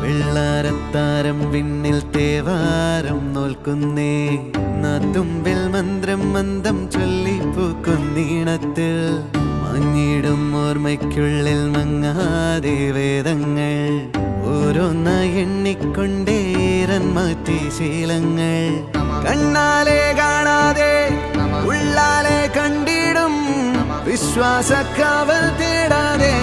വെള്ളാരത്താരം വിണ്ണിൽ തേവാരം നോൽക്കുന്നേ നാത്തുമ്പിൽ മന്ത്രം മന്ദം ചൊല്ലിപ്പൂക്കുന്നീണത്തിൽ മങ്ങിടും ഓർമ്മയ്ക്കുള്ളിൽ മങ്ങാതെ വേദങ്ങൾ ഓരോന്നായി എണ്ണിക്കൊണ്ടേരൻ മാറ്റി ശീലങ്ങൾ കണ്ണാലെ കാണാതെ ഉള്ളാലെ കണ്ടിടും വിശ്വാസക്കാവൽ തേടാതെ